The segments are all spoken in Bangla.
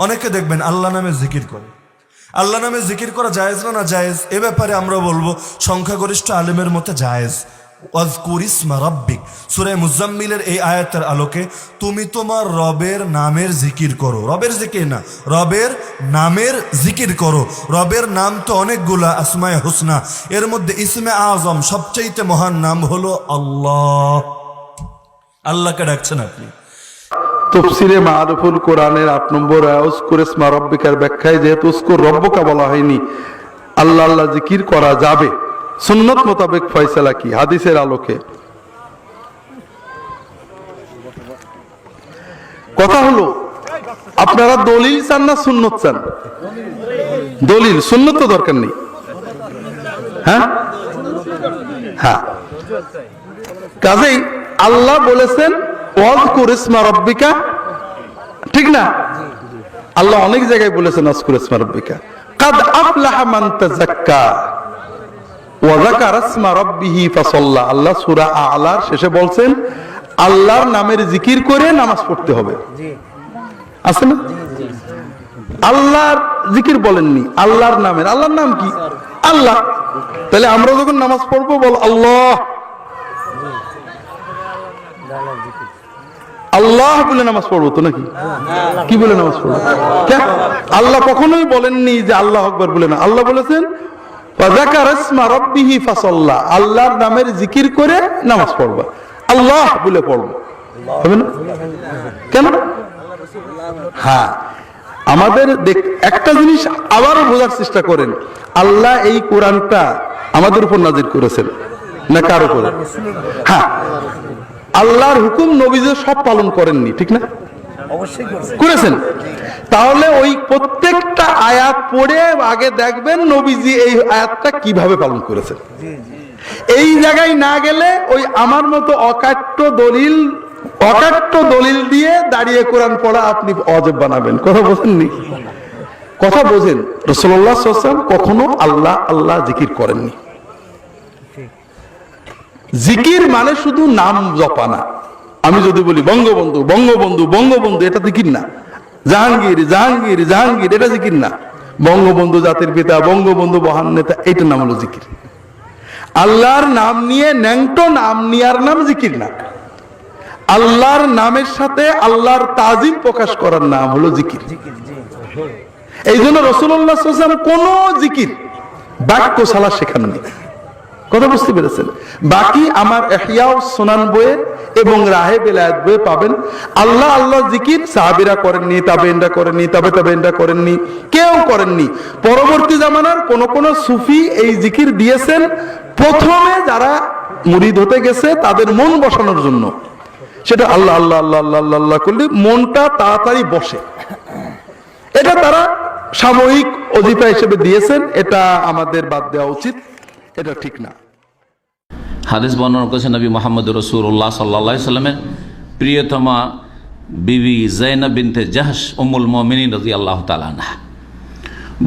অনেকে দেখবেন আল্লাহ নামে জিকির করে। আল্লাহ নামে জিকির করা জায়েজ না জায়েজ, এ ব্যাপারে আমরা বলবো সংখ্যাগরিষ্ঠ আলেমের মতে জায়েজ। ওয়াজকুর ইসমা রাব্বিক, সূরা মুজাম্মিলের এই আয়াতের আলোকে তুমি তোমার রবের নামের জিকির করো। রবের জিকির না, রবের নামের জিকির করো। রবের নাম তো অনেকগুলা, আসমায়ে হুসনা, এর মধ্যে ইসমে আজম সবচাইতে মহান নাম হলো আল্লাহ। আল্লাহকে ডাকছেন আপনি। তাফসীরে মারুফুল কোরআনের 8 নম্বর উযকুর ইসমা রাব্বিকার ব্যাখ্যায় যেহেতু উযকুর রব্বকা বলা হয়নি, আল্লাহ আল্লাহ জিকির করা যাবে। সুন্নত মোতাবেক ফয়সালা কি হাদিসের আলোকে? কথা হলো আপনারা দলিল চান না সুন্নত চান? দলিল, সুন্নত তো দরকার নেই। হ্যাঁ হ্যাঁ, কাজেই আল্লাহ বলেছেন ওয়াজকুর ইসমা রাব্বিকা, ঠিক না? আল্লাহ অনেক জায়গায় বলেছেন ওয়াজকুর ইসমা রাব্বিকা। কাদ আফলাহা মান তাযাক্কা ওয়া যাকারা ইসমা রাব্বিহি ফাসাল্লা। আল্লাহ সূরা আ'লার শেষে বলছেন আল্লাহর নামের জিকির করে নামাজ পড়তে হবে। আছে না? আল্লাহর জিকির বলেননি, আল্লাহর নামের। আল্লাহর নাম কি? আল্লাহ। তাহলে আমরা যখন নামাজ পড়বো বল আল্লাহ আল্লাহ বলে নামাজ পড়বো তো নাকি? কি বলে নামাজ পড়বো? আল্লাহ কখনোই বলেননি যে আল্লাহ আকবার বলে না। আল্লাহ বলেছেন আল্লাহর নামের জিকির করে নামাজ পড়বা, আল্লাহ বলে পড়বো, হবে না? কেন? হ্যাঁ, আমাদের একটা জিনিস আবারও বোঝার চেষ্টা করেন, আল্লাহ এই কোরআনটা আমাদের উপর নাজিল করেছেন না কার উপর? হ্যাঁ, আল্লাহর হুকুম নবীজি সব পালন করেননি, ঠিক না? অবশ্যই করেছেন। তাহলে ওই প্রত্যেকটা আয়াত পড়ে আগে দেখবেন নবীজি এই আয়াতটা কিভাবে পালন করেছেন। এই জায়গায় না গেলে ওই আমার মতো অকাট্য দলিল দিয়ে দাঁড়িয়ে কোরআন পড়া আপনি অজেব বানাবেন। কথা বোঝেননি? কথা বোঝেন। রাসূলুল্লাহ সাল্লাল্লাহু আলাইহি ওয়াসাল্লাম কখনো আল্লাহ আল্লাহ জিকির করেননি। জিকির মানে শুধু নাম জপা না। আমি যদি বলি বঙ্গবন্ধু বঙ্গবন্ধু বঙ্গবন্ধু, এটা জিকির না। জাহাঙ্গীর জাহাঙ্গীর জাহাঙ্গীর, এটা জিকির না। বঙ্গবন্ধু জাতির পিতা, বঙ্গবন্ধু মহান নেতা, এইটার নাম হলো জিকির। আল্লাহর নাম নিয়ে ন্যাংটো নাম নেয়ার নাম জিকির না। আল্লাহর নামের সাথে আল্লাহর তাজিম প্রকাশ করার নাম হলো জিকির। এই জন্য রাসূলুল্লাহ সাল্লাল্লাহু আলাইহি ওয়াসাল্লাম কোন জিকির বাক্য সালা শেখাননি। কথা বুঝতে পেরেছেন? বাকি আমার ইহয়াউস সুনান বইয়ে এবং রাহে বেলায়েত বইয়ে পাবেন আল্লাহ আল্লাহ জিকির সাহাবীরা করেননি, তাবেঈনরা করেননি, তাবেঈনরা করেননি, কেউ করেননি। পরবর্তী জামানার কোন সুফি এই জিকির দিয়েছেন প্রথমে যারা মুরিদ হতে গেছে তাদের মন বসানোর জন্য। সেটা আল্লাহ আল্লাহ আল্লাহ আল্লাহ আল্লাহ করলে মনটা তাড়াতাড়ি বসে। এটা তারা সাময়িক অজিফা হিসেবে দিয়েছেন, এটা আমাদের বাদ দেওয়া উচিত, এটা ঠিক না। হাদিস বর্ণনা করেছেন নবী মুহাম্মদ রাসূলুল্লাহ সাল্লাল্লাহু আলাইহি সাল্লামের প্রিয়তমা বিবি যায়নাব বিনতে জাহশ উম্মুল মুমিনিন রাদিয়াল্লাহু তাআলা আনহা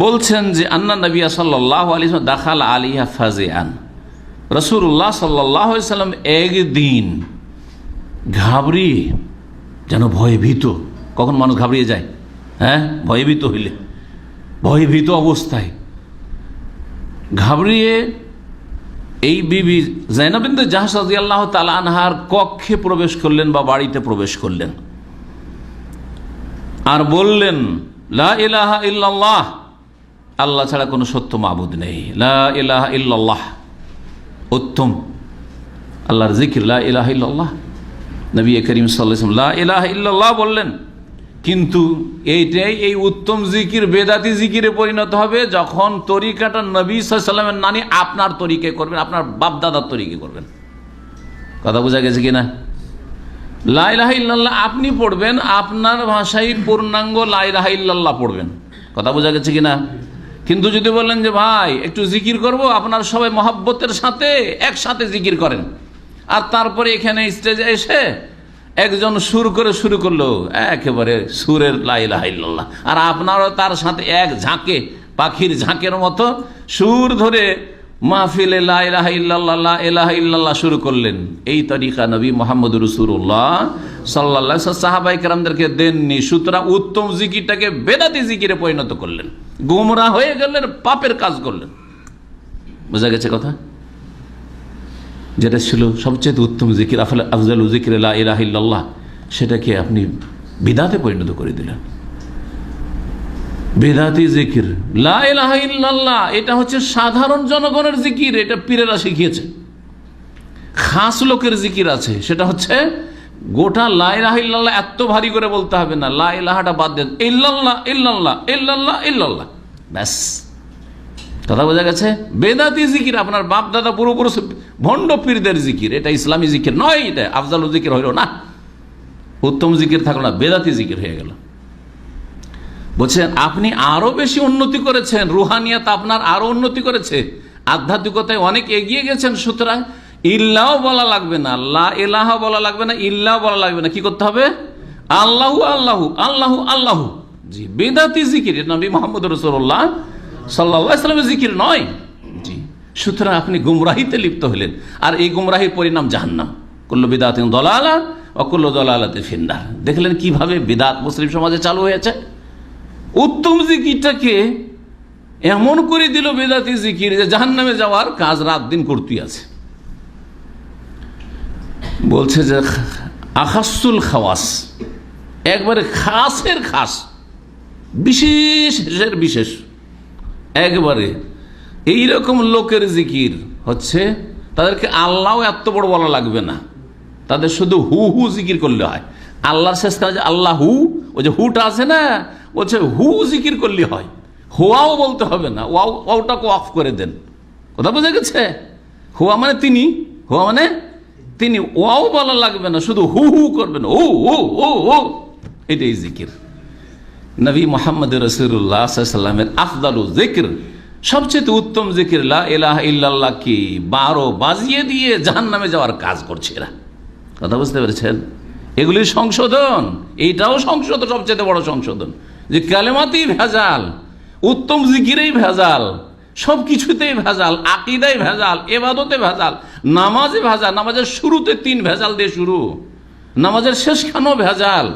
বলছেন যে আন্না নবী সাল্লাল্লাহু আলাইহি ওয়াসাল্লাম দাখাল আলাইহা ফাজিআন। রাসূলুল্লাহ সাল্লাল্লাহু আলাইহি সাল্লাম একদিন ঘাবড়িয়ে, যেন ভয়ভীত। কখন মানুষ ঘাবড়িয়ে যায়? হ্যাঁ, ভয়ভীত হইলে, ভয়ভীত অবস্থায় ঘাবড়িয়ে এই বিবি যায়নাব বিনতে জাহশ রাদিয়াল্লাহু তাআলা আনহার কক্ষে প্রবেশ করলেন বা বাড়িতে প্রবেশ করলেন আর বললেন লা ইলাহা ইল্লাল্লাহ, আল্লাহ ছাড়া কোনো সত্য মাবুদ নেই। লা ইলাহা ইল্লাল্লাহ, উত্তম আল্লাহর জিকির লা ইলাহা ইল্লাল্লাহ। নবী করিম সাল্লাল্লাহু আলাইহি ওয়াসাল্লাম লা ইলাহা ইল্লাল্লাহ বললেন, কিন্তু এইটাই এই উত্তম জিকির বেদাতি জিকিরে পরিণত হবে যখন তরিকাটা নবী সাল্লাল্লাহু আলাইহি ওয়াসাল্লামের নানি আপনার তরিকে করবেন, আপনার বাপ দাদার তরিকে করবেন। কথা বোঝা গেছে কিনা? লা ইলাহা ইল্লাল্লাহ আপনি পড়বেন, আপনার ভাষায় পূর্ণাঙ্গ লা ইলাহা ইল্লাল্লাহ পড়বেন। কথা বোঝা গেছে কিনা? কিন্তু যদি বলেন যে ভাই একটু জিকির করব, আপনার সবাই মহব্বতের সাথে একসাথে জিকির করেন, আর তারপরে এখানে স্টেজে এসে একজন সুর করে শুরু করলো একেবারে সুরের লা ইলাহা ইল্লাল্লাহ, আর আপনারও তার সাথে এক ঝাঁকে পাখির ঝাঁকের মতো সুর ধরে মাহফিলে লা ইলাহা ইল্লাল্লাহ লা ইলাহা ইল্লাল্লাহ শুরু করলেন। এই তরিকা নবী মুহাম্মদ রাসূলুল্লাহ সাল্লাল্লাহু আলাইহি ওয়াসাল্লাম সাহাবায়ে কেরামদেরকে দেননি। সুতরাং উত্তম জিকিরটাকে বেদাতি জিকিরে পরিণত করলেন, গোমরাহ হয়ে গেলেন, পাপের কাজ করলেন। বোঝা গেছে কথা? যেটা ছিল সবচেয়ে উত্তম জিকির, আফজালু জিকির লা ইলাহা ইল্লাল্লাহ, সেটাকে আপনি বিদাতে পরিণত করে দিলেন। বেদাতি জিকির লা ইলাহা ইল্লাল্লাহ এটা হচ্ছে সাধারণ জনগণের জিকির, এটা পীরেরা শিখিয়েছে। খাস লোকের জিকির আছে, সেটা হচ্ছে গোটা লা ইলাহা ইল্লাল্লাহ এত ভারী করে বলতে হবে না, লা ইলাহাটা বাদ দেন, ইল্লাল্লাহ ইল্লাল্লাহ ইল্লাল্লাহ ইল্লাল্লাহ, ব্যাস। কথা বোঝা গেছে? বেদাতি জিকির আপনার বাপ দাদা পুরোপুরো ভণ্ড পীরদের জিকির, এটা ইসলামী জিকির নয়, এটা আফজালু জিকির হইল না, উত্তম জিকির থাকলো না, বেদাতি জিকির হয়ে গেল। বলছেন আপনি আরো বেশি উন্নতি করেছেন, রুহানিয়াত আপনার আরো উন্নতি করেছে, আধ্যাত্মিকতায় অনেক এগিয়ে গেছেন। সুতরাং ইল্লাহ বলা লাগবে না, লা ইলাহা বলা লাগবে না, ইল্লাহ বলা লাগবে না, কি করতে হবে? আল্লাহু আল্লাহু আল্লাহু আল্লাহু। জি, বেদাতি জিকির, নবী মুহাম্মদ রাসূলুল্লাহ সাল্লাল্লাহু আলাইহি ওয়াসাল্লামের জিকির নয়। জি, সুতরাং আপনি গুমরাহিতে লিপ্ত হলেন, আর এই গুমরাহির পরিণাম জাহান্নাম। কুল্লু বিদআতিন দালালাহ ওয়া কুল্লু দালালাতিন ফিন্নার। দেখলেন কিভাবে বিদআত মুসলিম সমাজে চালু হয়েছে। উত্তম জিকিরটাকে এমন করে দিল বেদাতি জিকির যে জাহান্নামে যাওয়ার কাজ রাত দিন করতেই আছে। বলছে যে আখাসুল খাওয়াস, একবারে খাসের খাস, বিশেষের বিশেষ, একবারে এইরকম লোকের জিকির হচ্ছে তাদেরকে আল্লাহ এত বড় বলা লাগবে না, তাদের শুধু হু হু জিকির করলে হয়। আল্লাহর শেষ কাজ আল্লাহ হু, ওই যে হুটা আছে না, বলছে হু জিকির করলে হয়, হোয়াও বলতে হবে না, ওয়াওটাকে অফ করে দেন। কথা বোঝা গেছে? হুয়া মানে তিনি, হুয়া মানে তিনি, ওয়াও বলা লাগবে না, শুধু হু হু করবেন, ও ও ও ও, এটাই জিকির। নবী মুহাম্মদ রাসূলুল্লাহ সাল্লাল্লাহু আলাইহি ওয়াসাল্লামের আফদালু জিকির, সবচেয়ে উত্তম জিকির লা ইলাহা ইল্লাল্লাহ কি 12 বাজিয়ে দিয়ে জাহান্নামে যাওয়ার কাজ করছে এরা। কথা বুঝতে পেরেছেন? এগুলির সংশোধন, এইটাও সংশোধন, সবচেয়ে বড় সংশোধন, যে কালেমাতেই ভেজাল, উত্তম জিকিরেই ভেজাল, সব কিছুতেই ভেজাল, আকীদায় ভেজাল, ইবাদতে ভেজাল, নামাজে ভেজাল, নামাজের শুরুতে 3 ভেজাল দিয়ে শুরু, নামাজের শেষখানেও ভেজাল,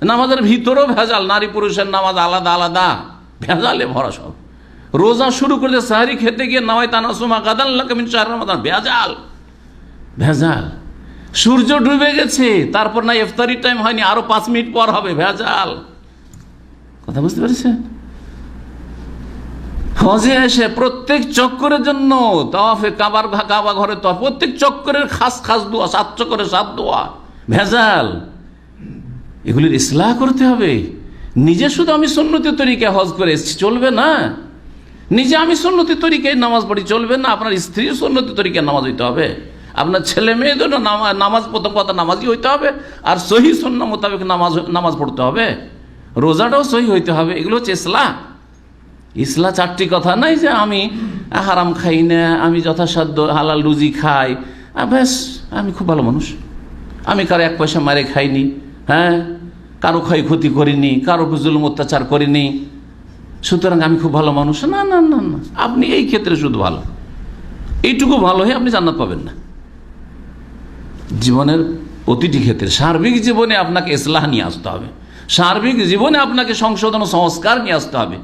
নামাজের ভিতরেও ভেজাল, নারী পুরুষের নামাজ আলাদা আলাদা, ভেজালে ভরা সব। রোজা শুরু করতে সাহারি খেতে গিয়ে নাওয়াই তানাসুমা গাদান লাকা মিন শাহরি রমাদান, ভেজাল ভেজাল। সূর্য ডুবে গেছে, তারপর না ইফতারি টাইম হয়নি, আরো 5 মিনিট পর হবে, ভেজাল। কথা বুঝতে পেরেছেন? হজে এসে প্রত্যেক চক্করের জন্য তাওয়াফে কাবা ঘরে তো প্রত্যেক চক্করের খাস খাস দোয়া, 7 চক্করে 7 দোয়া, ভেজাল। এগুলির ইসলাহ করতে হবে। নিজে শুধু আমি সুন্নতি তরিকায় হজ করে এসেছি চলবে না, নিজে আমি সুন্নতি তরিকায় নামাজ পড়ি চলবে না, আপনার স্ত্রীর সুন্নতি তরিকায় নামাজ হইতে হবে, আপনার ছেলে মেয়েদের নামাজ, প্রথম কথা নামাজই হইতে হবে, আর সহি সুন্নাহ মোতাবেক নামাজ পড়তে হবে, রোজাটাও সহি হইতে হবে। এগুলো হচ্ছে ইসলাহ। ইসলাহ 4টি কথা নাই যে আমি হারাম খাই না, আমি যথাসাধ্য হালাল রুজি খাই, ব্যাস আমি খুব ভালো মানুষ, আমি কারো 1 পয়সা মারে খাইনি, হ্যাঁ, কারো ক্ষয়ক্ষতি করিনি, কারো জুলুম অত্যাচার করিনি, সুতরাং আমি খুব ভালো মানুষ। না না না না, আপনি এই ক্ষেত্রে শুধু ভালো, এইটুকু ভালো হয়ে আপনি জান্নাত পাবেন না। জীবনের প্রতিটি ক্ষেত্রে, সার্বিক জীবনে আপনাকে ইসলাহ নিয়ে আসতে হবে, সার্বিক জীবনে আপনাকে সংশোধন ও সংস্কার নিয়ে আসতে হবে।